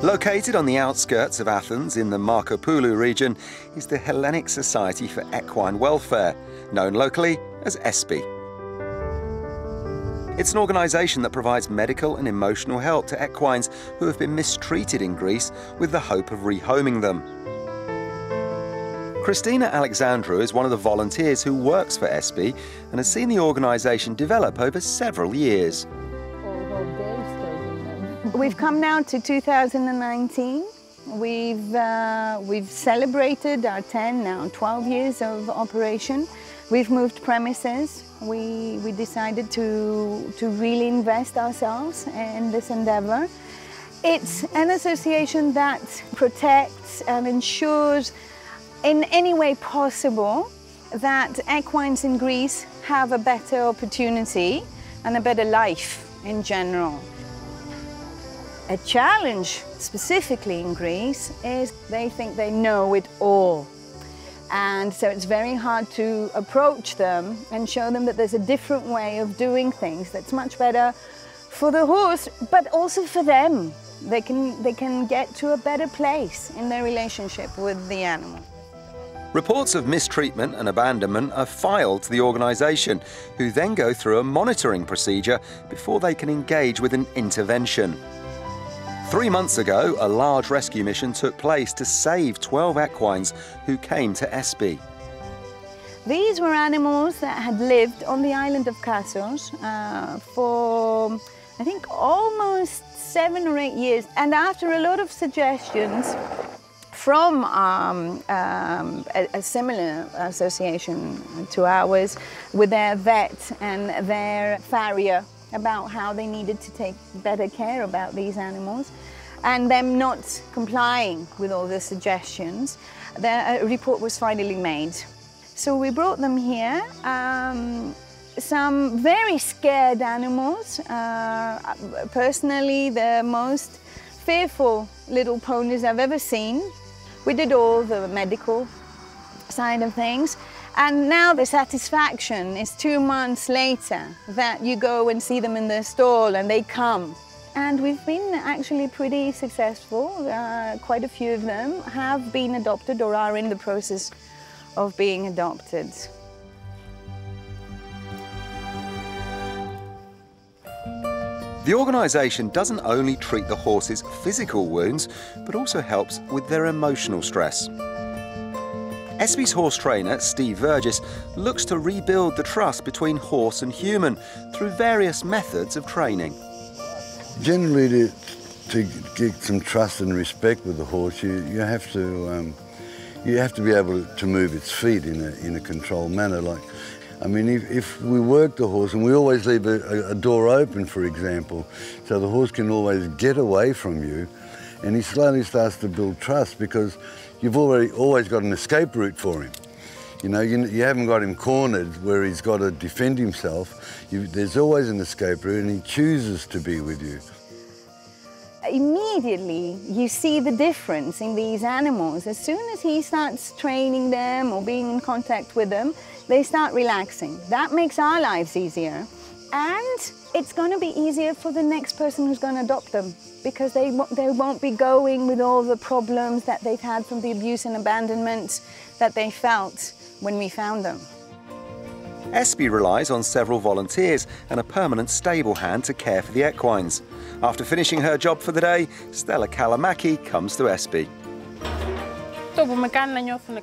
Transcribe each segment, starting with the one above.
Located on the outskirts of Athens in the Markopoulou region is the Hellenic Society for Equine Welfare, known locally as E.S.P.I. It's an organisation that provides medical and emotional help to equines who have been mistreated in Greece with the hope of rehoming them. Christina Alexandrou is one of the volunteers who works for E.S.P.I and has seen the organisation develop over several years. We've come now to 2019. We've celebrated our 12 years of operation. We've moved premises. We decided to really invest ourselves in this endeavour. It's an association that protects and ensures in any way possible that equines in Greece have a better opportunity and a better life in general. A challenge, specifically in Greece, is they think they know it all. And so it's very hard to approach them and show them that there's a different way of doing things that's much better for the horse, but also for them. They can get to a better place in their relationship with the animal. Reports of mistreatment and abandonment are filed to the organisation, who then go through a monitoring procedure before they can engage with an intervention. 3 months ago, a large rescue mission took place to save 12 equines who came to E.S.P.I. These were animals that had lived on the island of Kassos for, I think, almost 7 or 8 years. And after a lot of suggestions from a similar association to ours, with their vet and their farrier, about how they needed to take better care about these animals, and them not complying with all the suggestions, the report was finally made. So we brought them here, some very scared animals, personally the most fearful little ponies I've ever seen. We did all the medical side of things. And now the satisfaction is 2 months later that you go and see them in the stall and they come. And we've been actually pretty successful. Quite a few of them have been adopted or are in the process of being adopted. The organisation doesn't only treat the horses' physical wounds, but also helps with their emotional stress. E.S.P.I.'s horse trainer, Steve Vergis, looks to rebuild the trust between horse and human through various methods of training. Generally, to get some trust and respect with the horse, you have to be able to move its feet in a controlled manner. Like, I mean, if we work the horse, and we always leave a door open, for example, so the horse can always get away from you, and he slowly starts to build trust because you've always got an escape route for him. You know, you haven't got him cornered where he's got to defend himself. There's always an escape route, and he chooses to be with you. Immediately, you see the difference in these animals. As soon as he starts training them or being in contact with them, they start relaxing. That makes our lives easier. And it's going to be easier for the next person who's going to adopt them, because they won't be going with all the problems that they've had from the abuse and abandonment that they felt when we found them. E.S.P.I. relies on several volunteers and a permanent stable hand to care for the equines. After finishing her job for the day, Stella Kalamaki comes to E.S.P.I.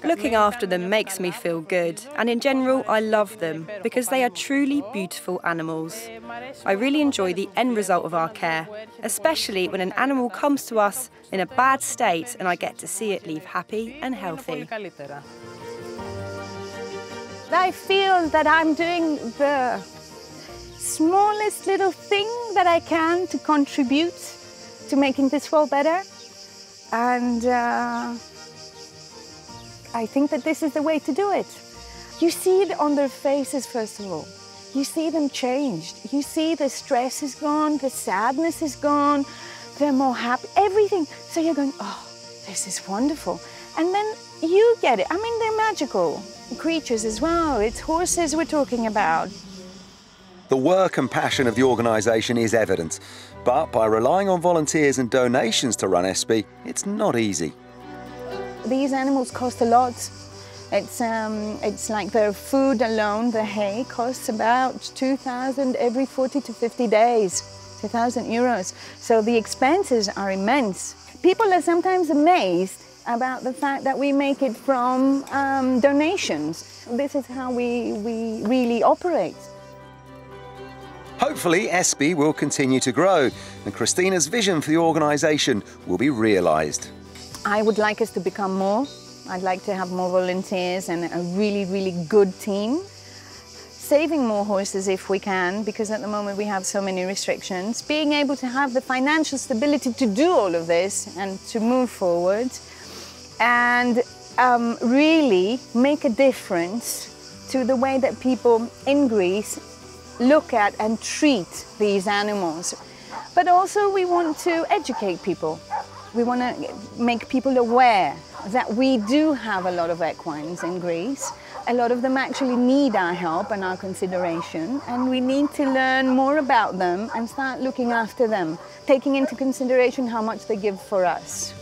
Looking after them makes me feel good, and in general I love them because they are truly beautiful animals. I really enjoy the end result of our care, especially when an animal comes to us in a bad state and I get to see it leave happy and healthy. I feel that I'm doing the smallest little thing that I can to contribute to making this world better, and I think that this is the way to do it. You see it on their faces, first of all. You see them changed. You see the stress is gone, the sadness is gone, they're more happy, everything. So you're going, oh, this is wonderful. And then you get it. I mean, they're magical creatures as well. It's horses we're talking about. The work and passion of the organisation is evident, but by relying on volunteers and donations to run E.S.P.I, it's not easy. These animals cost a lot. It's like their food alone, the hay, costs about 2,000 every 40 to 50 days, 2,000 euros. So the expenses are immense. People are sometimes amazed about the fact that we make it from donations. This is how we really operate. Hopefully E.S.P.I will continue to grow and Christina's vision for the organisation will be realised. I would like us to become more. I'd like to have more volunteers and a really, really good team. Saving more horses if we can, because at the moment we have so many restrictions. Being able to have the financial stability to do all of this and to move forward. And really make a difference to the way that people in Greece look at and treat these animals. But also we want to educate people. We want to make people aware that we do have a lot of equines in Greece. A lot of them actually need our help and our consideration, and we need to learn more about them and start looking after them, taking into consideration how much they give for us.